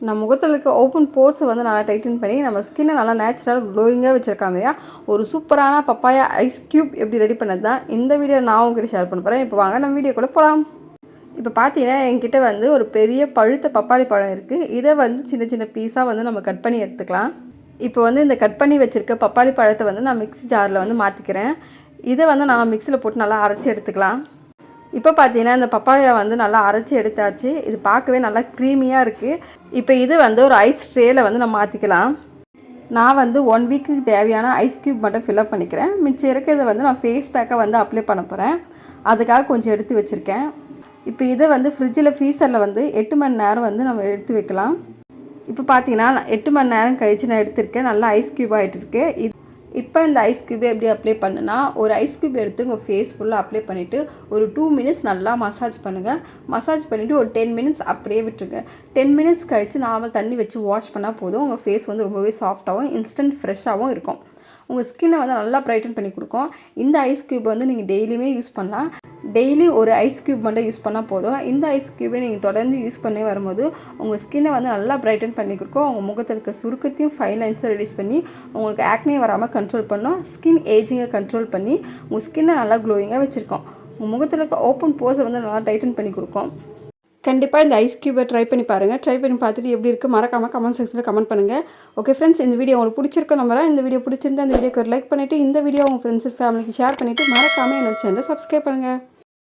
நம்ம முகத்தில் இருக்க ஓப்பன் போர்ட்ஸை வந்து நல்லா டைட்டன் பண்ணி நம்ம ஸ்கின்னை நல்லா நேச்சுரல் க்ளோயிங்காக வச்சுருக்காங்க இல்லையா. ஒரு சூப்பரான பப்பாயா ஐஸ் க்யூப் எப்படி ரெடி பண்ணது தான் இந்த வீடியோ நான் உங்ககிட்ட ஷேர் பண்ண போகிறேன். இப்போ வாங்க நம்ம வீடியோக்குள்ளே போகலாம். இப்போ பார்த்தீங்கன்னா என்கிட்ட வந்து ஒரு பெரிய பழுத்த பப்பாளி பழம் இருக்குது. இதை வந்து சின்ன சின்ன பீஸாக வந்து நம்ம கட் பண்ணி எடுத்துக்கலாம். இப்போ வந்து இந்த கட் பண்ணி வச்சுருக்க பப்பாளி பழத்தை வந்து நான் மிக்ஸி ஜாரில் வந்து மாற்றிக்கிறேன். இதை வந்து நான் மிக்ஸியில் போட்டு நல்லா அரைச்சி எடுத்துக்கலாம். இப்போ பார்த்தீங்கன்னா இந்த பப்பாயா வந்து நல்லா அரைச்சி எடுத்தாச்சு. இது பார்க்கவே நல்லா க்ரீமியாக இருக்குது. இப்போ இது வந்து ஒரு ஐஸ் ட்ரேயில் வந்து நம்ம மாற்றிக்கலாம். நான் வந்து 1 வீக்குக்கு தேவையான ஐஸ் க்யூப் மட்டும் ஃபில்அப் பண்ணிக்கிறேன். மிச்சம் இருக்கிறத வந்து நான் ஃபேஸ் பேக்கை வந்து அப்ளை பண்ண போகிறேன். அதுக்காக கொஞ்சம் எடுத்து வச்சுருக்கேன். இப்போ இதை வந்து ஃப்ரிட்ஜில் ஃப்ரீசரில் வந்து 8 மணி நேரம் வந்து நம்ம எடுத்து வைக்கலாம். இப்போ பார்த்தீங்கன்னா 8 மணி நேரம் கழித்து நான் எடுத்திருக்கேன். நல்லா ஐஸ் க்யூப் ஆகிட்டு இருக்கு. இப்போ இந்த ஐஸ் க்யூபை எப்படி அப்ளை பண்ணுன்னா, ஒரு ஐஸ் க்யூப் எடுத்து உங்கள் ஃபேஸ் ஃபுல்லாக அப்ளை பண்ணிவிட்டு ஒரு 2 மினிட்ஸ் நல்லா மசாஜ் பண்ணுங்கள். மசாஜ் பண்ணிவிட்டு ஒரு 10 மினிட்ஸ் அப்படியே விட்டுருங்க. 10 மினிட்ஸ் கழித்து நார்மல் தண்ணி வச்சு வாஷ் பண்ணால் போதும். உங்கள் ஃபேஸ் வந்து ரொம்பவே சாஃப்டாகவும் இன்ஸ்டன்ட் ஃப்ரெஷ்ஷாகவும் இருக்கும். உங்கள் ஸ்கின்னை வந்து நல்லா ப்ரைட்டன் பண்ணி கொடுக்கும். இந்த ஐஸ் க்யூப் வந்து நீங்கள் டெய்லியுமே யூஸ் பண்ணலாம். டெய்லி ஒரு ஐஸ் க்யூப் மட்டும் யூஸ் பண்ணால் போதும். இந்த ஐஸ் க்யூபை நீங்கள் தொடர்ந்து யூஸ் பண்ணி வரும்போது உங்கள் ஸ்கின்னை வந்து நல்லா ப்ரைட்டன் பண்ணி கொடுக்கும். உங்கள் முகத்தில் இருக்க சுருக்கத்தையும் ஃபைன் லைன்ஸை ரெடியூஸ் பண்ணி உங்களுக்கு ஆக்னே வராமல் கண்ட்ரோல் பண்ணும். ஸ்கின் ஏஜிங்கை கண்ட்ரோல் பண்ணி உங்கள் ஸ்கின்னை நல்லா க்ளோயிங்காக வச்சுருக்கோம். உங்கள் முகத்தில் இருக்க ஓப்பன் போர்ஸை வந்து நல்லா டைட்டன் பண்ணி கொடுக்கும். கண்டிப்பாக இந்த ஐஸ் க்யூபை ட்ரை பண்ணி பாருங்கள். ட்ரை பண்ணி பார்த்துட்டு எப்படி இருக்குது மறக்காமல் கமெண்ட் செக்ஷனில் கமெண்ட் பண்ணுங்கள். ஓகே ஃப்ரெண்ட்ஸ், இந்த வீடியோ உங்களுக்கு பிடிச்சிருக்க நம்புறேன். இந்த வீடியோ பிடிச்சிருந்தா இந்த வீடியோக்கு ஒரு லைக் பண்ணிவிட்டு இந்த வீடியோ உங்கள் ஃப்ரெண்ட்ஸ் ஃபேமிலிக்கு ஷேர் பண்ணிவிட்டு மறக்காமல் என்னோட சேனலை சப்ஸ்கிரைப் பண்ணுங்கள்.